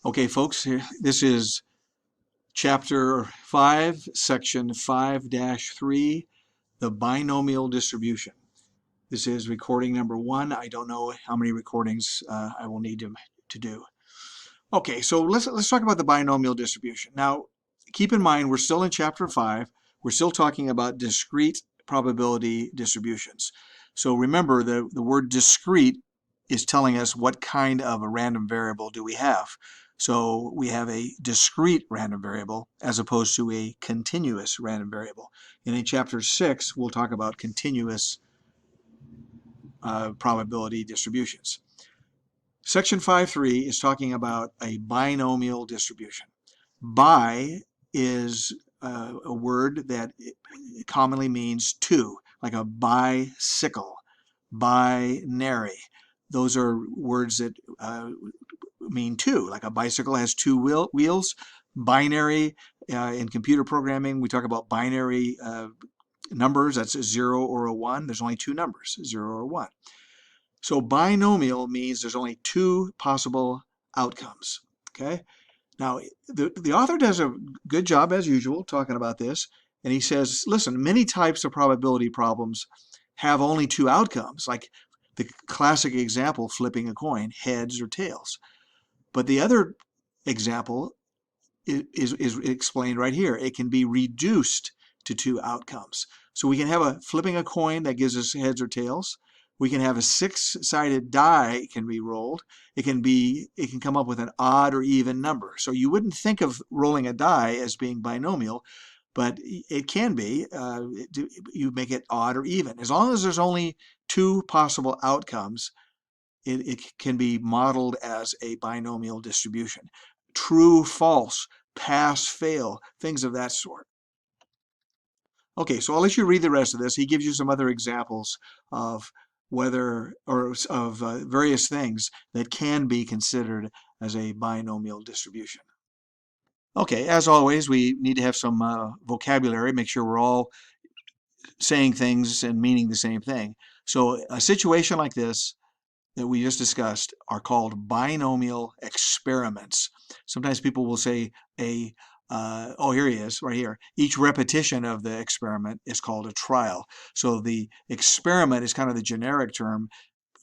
Okay, folks, this is Chapter 5, Section 5-3, the binomial distribution. This is recording number 1. I don't know how many recordings I will need to do. Okay, so let's talk about the binomial distribution. Now, keep in mind, we're still in Chapter 5. We're still talking about discrete probability distributions. So remember, the word discrete is telling us what kind of a random variable do we have. So we have a discrete random variable as opposed to a continuous random variable. And in Chapter 6, we'll talk about continuous probability distributions. Section 5.3 is talking about a binomial distribution. Bi is a word that commonly means two, like a bicycle, binary. Those are words that mean two, like a bicycle has two wheels. Binary, in computer programming, we talk about binary numbers. That's a 0 or a 1. There's only two numbers, 0 or 1. So binomial means there's only two possible outcomes. Okay. Now, the author does a good job, as usual, talking about this. And he says, listen, many types of probability problems have only two outcomes, like the classic example, flipping a coin, heads or tails. But the other example is explained right here. It can be reduced to two outcomes. So we can have a flipping a coin that gives us heads or tails. We can have a six-sided die can be rolled. It can come up with an odd or even number. So you wouldn't think of rolling a die as being binomial, but it can be. You make it odd or even. As long as there's only two possible outcomes, it can be modeled as a binomial distribution. True, false, pass, fail, things of that sort. Okay, so I'll let you read the rest of this. He gives you some other examples of various things that can be considered as a binomial distribution. Okay, as always, we need to have some vocabulary, make sure we're all saying things and meaning the same thing. So a situation like this that we just discussed are called binomial experiments. Sometimes people will say oh, here he is, right here. Each repetition of the experiment is called a trial. So the experiment is kind of the generic term.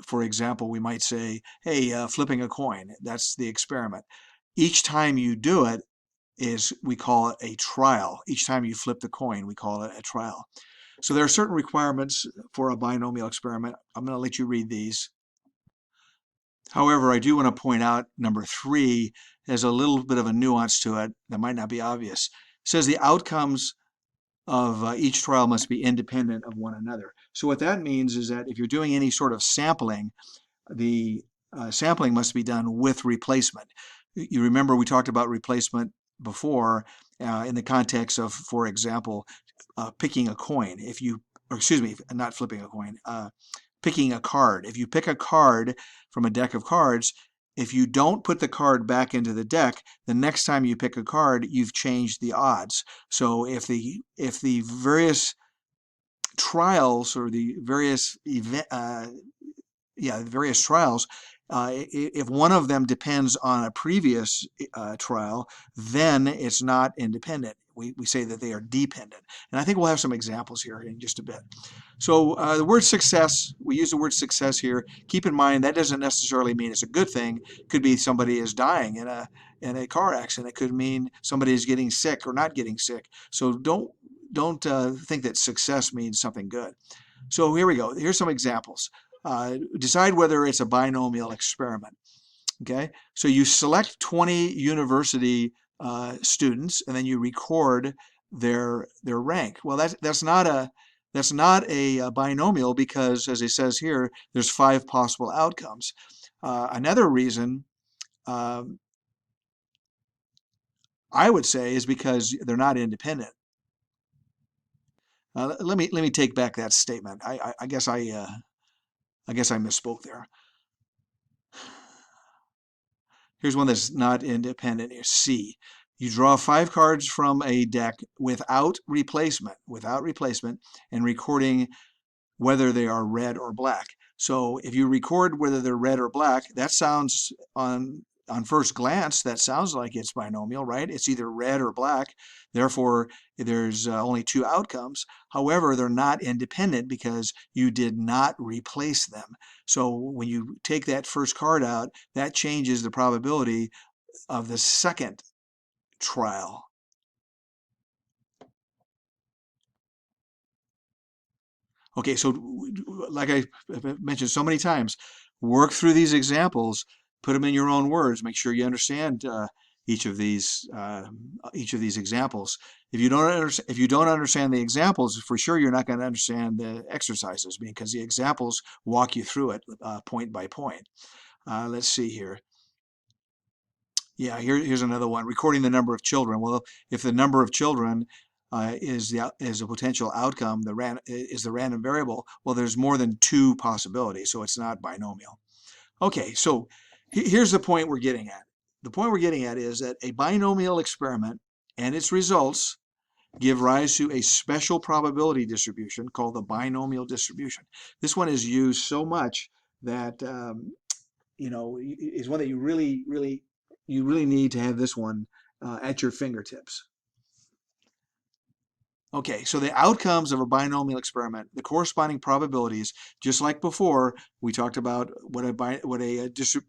For example, we might say, hey, flipping a coin, that's the experiment. Each time you do it we call it a trial. Each time you flip the coin, we call it a trial. So there are certain requirements for a binomial experiment. I'm going to let you read these. However, I do want to point out number 3 has a little bit of a nuance to it that might not be obvious. It says the outcomes of each trial must be independent of one another. So what that means is that if you're doing any sort of sampling, the sampling must be done with replacement. You remember we talked about replacement before in the context of, for example, picking a coin. Not flipping a coin, picking a card. If you pick a card from a deck of cards, if you don't put the card back into the deck, the next time you pick a card, you've changed the odds. So if the various trials or the various various trials, if one of them depends on a previous trial, then it's not independent. We say that they are dependent. And I think we'll have some examples here in just a bit. So the word success, we use the word success here. Keep in mind that doesn't necessarily mean it's a good thing. It could be somebody is dying in a car accident. It could mean somebody is getting sick or not getting sick. So don't think that success means something good. So here we go. Here's some examples. Decide whether it's a binomial experiment. Okay, so you select 20 university students and then you record their rank. Well, that's not a binomial because, as it says here, there's 5 possible outcomes. Another reason I would say is because they're not independent. Let me take back that statement. I guess I misspoke there. Here's one that's not independent. Here's C. You draw 5 cards from a deck without replacement, and recording whether they are red or black. So if you record whether they're red or black, that sounds on on first glance, that sounds like it's binomial, right? It's either red or black. Therefore, there's only two outcomes. However, they're not independent because you did not replace them. So when you take that first card out, that changes the probability of the second trial. Okay, so like I mentioned so many times, work through these examples, put them in your own words, make sure you understand each of these examples. If you don't understand the examples, for sure you're not going to understand the exercises, because the examples walk you through it point by point. Let's see here. Yeah, here's another one. Recording the number of children. Well, if the number of children is a potential outcome, is the random variable, well, there's more than two possibilities, so it's not binomial. Okay, so here's the point we're getting at. The point we're getting at is that a binomial experiment and its results give rise to a special probability distribution called the binomial distribution. This one is used so much that is one that you really need to have this one at your fingertips. Okay, so the outcomes of a binomial experiment, the corresponding probabilities, just like before, we talked about what a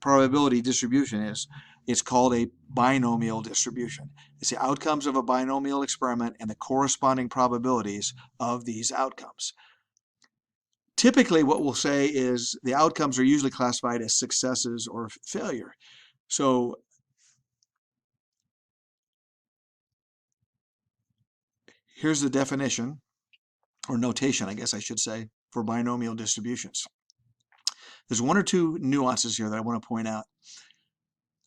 probability distribution is. It's called a binomial distribution. It's the outcomes of a binomial experiment and the corresponding probabilities of these outcomes. Typically, what we'll say is the outcomes are usually classified as successes or failure. So here's the definition, or notation, I guess I should say, for binomial distributions. There's one or two nuances here that I want to point out.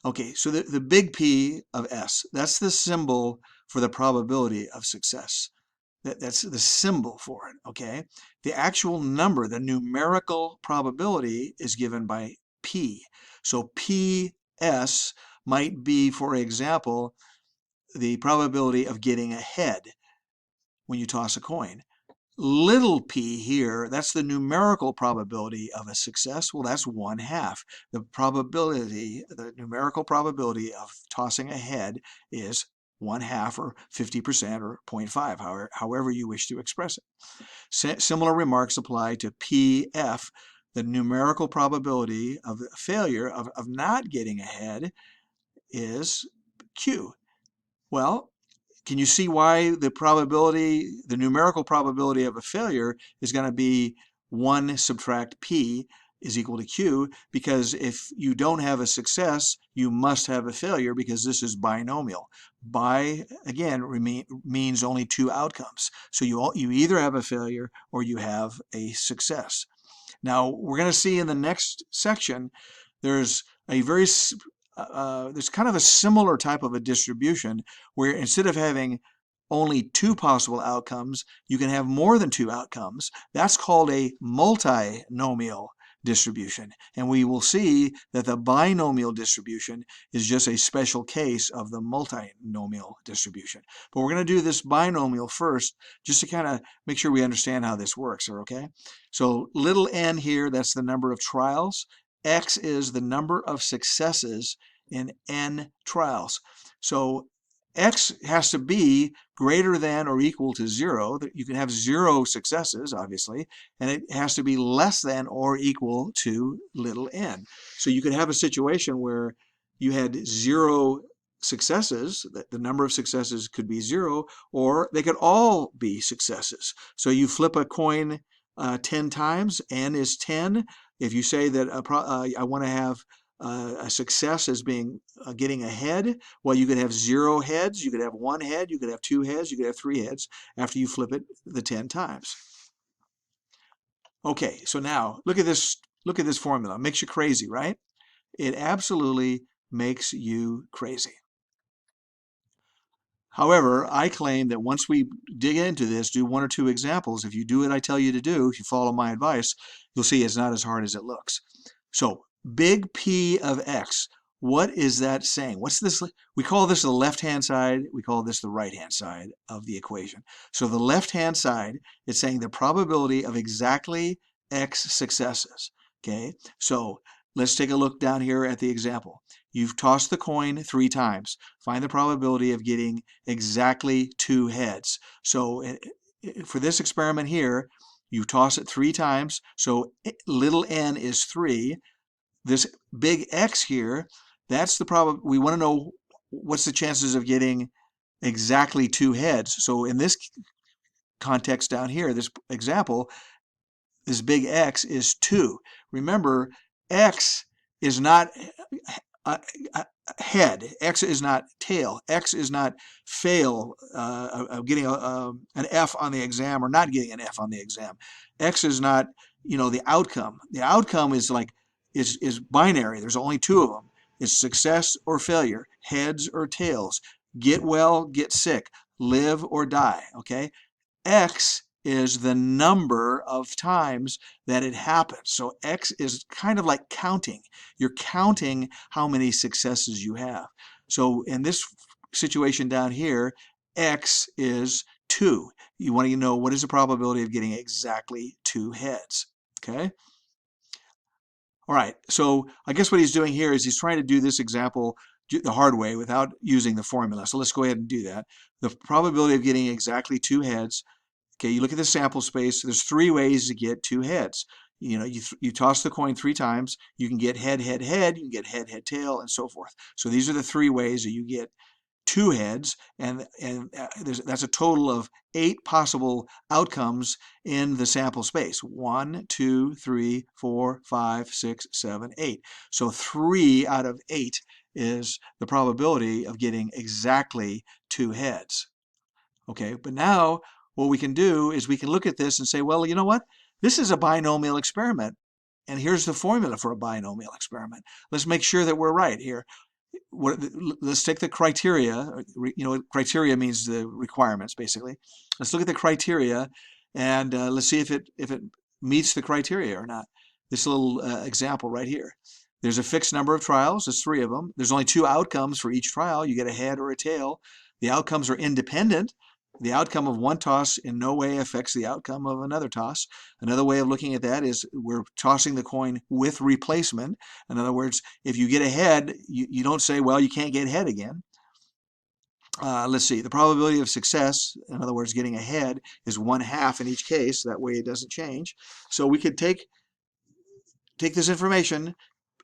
Okay, so the big P of S, that's the symbol for the probability of success. That's the symbol for it, okay? The actual number, the numerical probability, is given by P. So PS might be, for example, the probability of getting ahead when you toss a coin. Little p here, that's the numerical probability of a success. Well, that's 1/2. The numerical probability of tossing a head is 1/2 or 50% or 0.5, however you wish to express it. Similar remarks apply to PF. The numerical probability of the failure of not getting ahead is Q. Well, can you see why the numerical probability of a failure is going to be 1 subtract P is equal to Q? Because if you don't have a success, you must have a failure, because this is binomial. Bi, again, means only two outcomes. So you either have a failure or you have a success. Now, we're going to see in the next section, there's kind of a similar type of a distribution where instead of having only two possible outcomes, you can have more than two outcomes. That's called a multinomial distribution. And we will see that the binomial distribution is just a special case of the multinomial distribution. But we're going to do this binomial first, just to kind of make sure we understand how this works, okay? So little n here, that's the number of trials. X is the number of successes in n trials. So X has to be greater than or equal to 0. You can have 0 successes, obviously, and it has to be less than or equal to little n. So you could have a situation where you had 0 successes, that the number of successes could be 0, or they could all be successes. So you flip a coin 10 times, n is 10. If you say that I want to have a success as being getting ahead, well, you could have 0 heads, you could have 1 head, you could have 2 heads, you could have 3 heads after you flip it the 10 times. Okay, so now look at this formula. It makes you crazy, right? It absolutely makes you crazy. However, I claim that once we dig into this, do one or two examples, if you do what I tell you to do, if you follow my advice, you'll see it's not as hard as it looks. So big P of X, what is that saying? What's this? We call this the left-hand side. We call this the right-hand side of the equation. So the left-hand side, it's saying the probability of exactly X successes. Okay, so let's take a look down here at the example. you've tossed the coin 3 times. Find the probability of getting exactly 2 heads. So for this experiment here, you toss it 3 times, so little n is 3. This big X here, that's the problem. We want to know what's the chances of getting exactly 2 heads. So in this context down here, this example, this big X is 2. Remember, X is not head. X is not tail. X is not fail of getting an F on the exam or not getting an F on the exam. X is not, the outcome. The outcome is is binary. There's only 2 of them. It's success or failure, heads or tails, get well, get sick, live or die. Okay, X is the number of times that it happens. So X is kind of like counting. You're counting how many successes you have. So in this situation down here, X is 2. You want to know what is the probability of getting exactly 2 heads. Okay? All right, so I guess what he's doing here is he's trying to do this example the hard way without using the formula. So let's go ahead and do that. The probability of getting exactly 2 heads. Okay, you look at the sample space. There's 3 ways to get 2 heads. You toss the coin 3 times. You can get head, head, head. You can get head, head, tail, and so forth. So these are the 3 ways that you get 2 heads, and that's a total of 8 possible outcomes in the sample space. 1, 2, 3, 4, 5, 6, 7, 8. So 3 out of 8 is the probability of getting exactly 2 heads. Okay, but now what we can do is we can look at this and say, well, you know what? This is a binomial experiment, and here's the formula for a binomial experiment. Let's make sure that we're right here. Let's take the criteria. Criteria means the requirements, basically. Let's look at the criteria, and let's see if it meets the criteria or not. This little example right here. There's a fixed number of trials. There's 3 of them. There's only 2 outcomes for each trial. You get a head or a tail. The outcomes are independent. The outcome of one toss in no way affects the outcome of another toss. Another way of looking at that is we're tossing the coin with replacement. In other words, if you get a head, you don't say, well, you can't get head again. Let's see. The probability of success, in other words, getting a head, is 1/2 in each case. That way it doesn't change. So we could take this information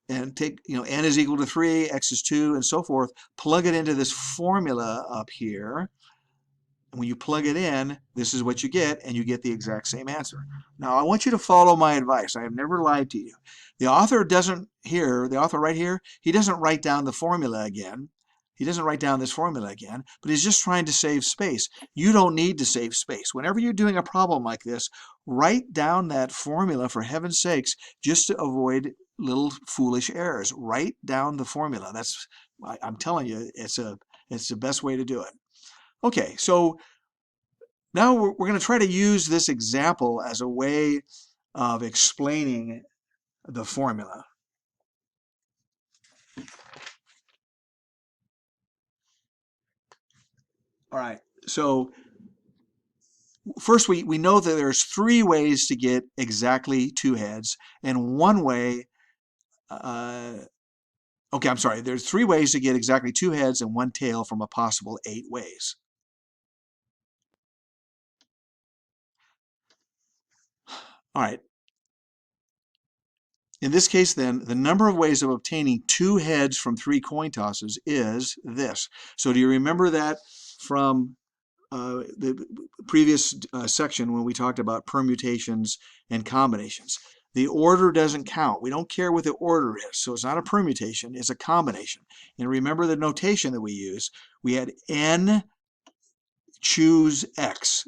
and take, n is equal to 3, x is 2, and so forth, plug it into this formula up here. When you plug it in, this is what you get, and you get the exact same answer. Now, I want you to follow my advice. I have never lied to you. The author right here, he doesn't write down the formula again. He doesn't write down this formula again, but he's just trying to save space. You don't need to save space. Whenever you're doing a problem like this, write down that formula for heaven's sakes, just to avoid little foolish errors. Write down the formula. I'm telling you, it's the best way to do it. Okay, so now we're going to try to use this example as a way of explaining the formula. All right, so first we know that there's 3 ways to get exactly 2 heads, and 1 way, there's 3 ways to get exactly 2 heads and 1 tail from a possible 8 ways. All right. In this case, then, the number of ways of obtaining 2 heads from 3 coin tosses is this. So do you remember that from the previous section when we talked about permutations and combinations? The order doesn't count. We don't care what the order is. So it's not a permutation, it's a combination. And remember the notation that we use. We had n choose x.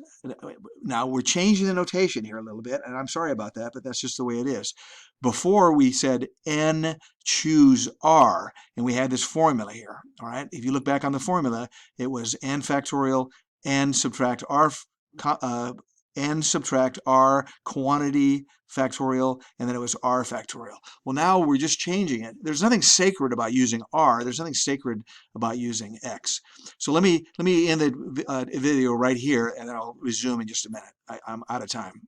Now we're changing the notation here a little bit, and I'm sorry about that, but that's just the way it is. Before we said n choose r, and we had this formula here. All right, if you look back on the formula, it was n factorial, n subtract r, n subtract r quantity factorial, and then it was r factorial. Well, now we're just changing it. There's nothing sacred about using r. There's nothing sacred about using x. So let me end the video right here, and then I'll resume in just a minute. I'm out of time.